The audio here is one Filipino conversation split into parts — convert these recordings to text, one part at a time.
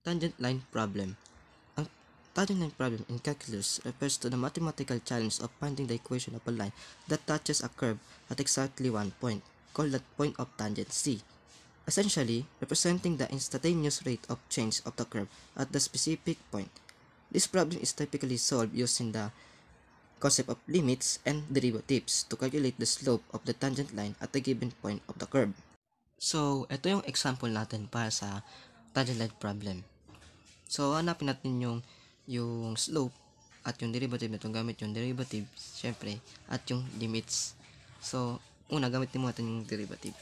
Tangent line problem. Ang tangent line problem in calculus refers to the mathematical challenge of finding the equation of a line that touches a curve at exactly one point, called the point of tangency, essentially representing the instantaneous rate of change of the curve at the specific point. This problem is typically solved using the concept of limits and derivatives to calculate the slope of the tangent line at a given point of the curve. So, ito yung example natin para sa tangent line problem. So, hanapin natin yung slope at yung derivative nito gamit yung derivative, syempre, at yung limits. So, una, gamitin mo natin yung derivative.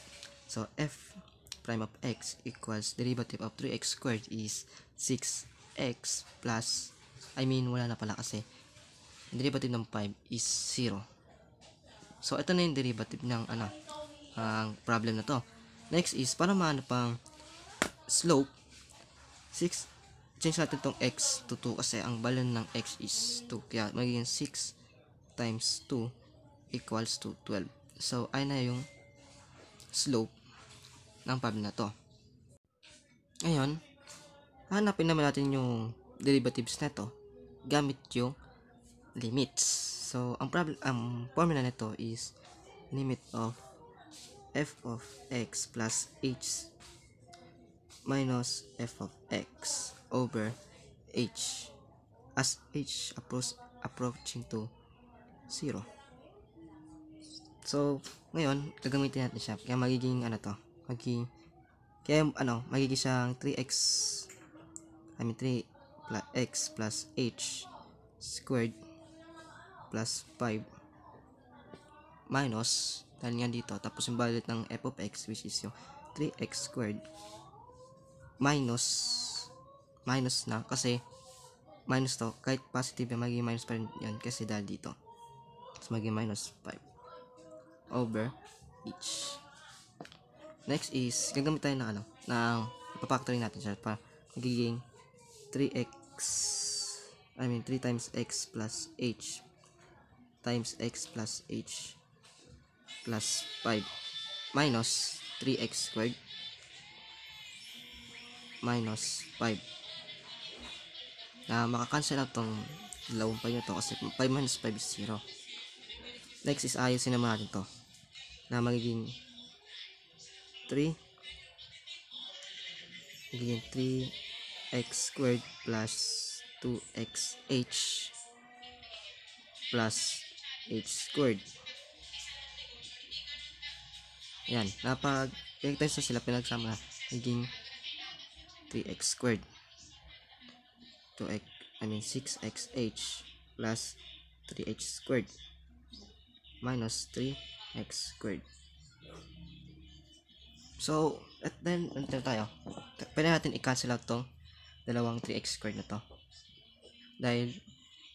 So, f prime of x equals derivative of 3x squared is 6x plus, wala na pala kasi, derivative ng 5 is 0. So, ito na yung derivative ng, ang problem na to. Next is, para mahanap ang slope, 6 change natin tong x to 2 kasi ang value ng x is 2. Kaya magiging 6 times 2 equals to 12. So, ay na yung slope ng problem na to. Ngayon, hanapin naman natin yung derivatives nito gamit yung limits. So, ang formula nito is limit of f of x plus h minus f of x over h as h approaching to 0. So, ngayon, gagamitin natin siya. Kaya magiging magiging siyang 3x 3 plus x plus h squared plus 5 minus, dahil nga dito, tapos yung value ng f of x which is yung 3x squared minus na kasi minus to, kahit positive yung magiging minus pa rin yan kasi dahil dito. So, magiging minus 5 over h. Next is, gagamit tayo ng ipapactoring natin siya para magiging 3 times x plus h times x plus h plus 5 minus 3x squared minus 5 na makakancel out tong dalawang 5 na to kasi 5 minus 5 is 0. Next is ayusin naman natin to na magiging 3x squared plus 2xh plus h squared. Yan, napag times na sila pinagsama, magiging 3x squared 6xh plus 3h squared minus 3x squared. So, at then, until tayo, pwede natin i-cancel out tong dalawang 3x squared na to. Dahil,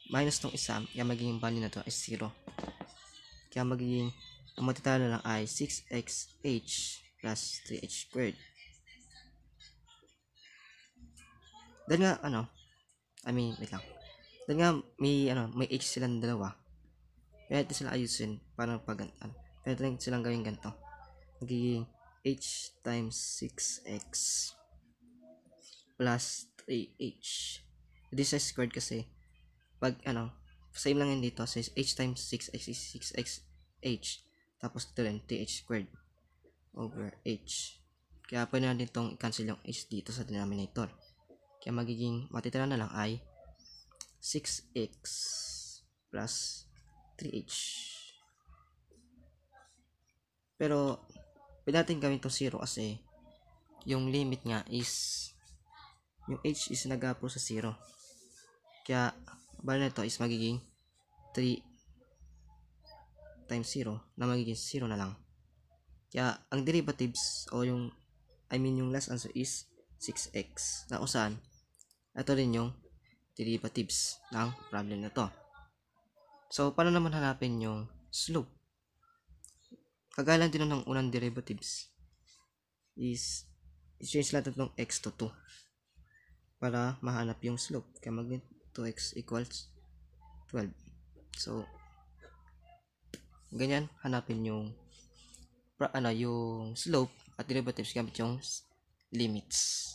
minus tong isa, kaya magiging value na to is 0. Kaya magiging, ang matitala na lang ay 6xh plus 3h squared. Dahil nga, wait lang. Dahil nga, may h silang dalawa. Kaya ito sila ayusin, parang pwede rin silang gawin ganito. Magiging h times 6x plus 3h. This is squared kasi pag same lang yun dito. So h times 6x is 6xh. Tapos ito rin 3h squared over h. Kaya pwede natin itong i-cancel yung h dito sa denominator. Kaya magiging matitira na lang ay 6x plus 3h. Pero pwede natin gawin itong 0 kasi yung limit nga is yung h is nag-approach sa 0. Kaya bali nito is magiging 3 times 0 na magiging 0 na lang. Kaya ang derivatives o yung last answer is 6x na usan ito rin yung derivatives ng problem na to. So, paano naman hanapin yung slope? Kagaya lang din ng unang derivatives is i-change natin itong x to 2 para mahanap yung slope. Kaya magiging 2x equals 12. So, ganyan hanapin yung yung slope at derivatives gamit yung limits.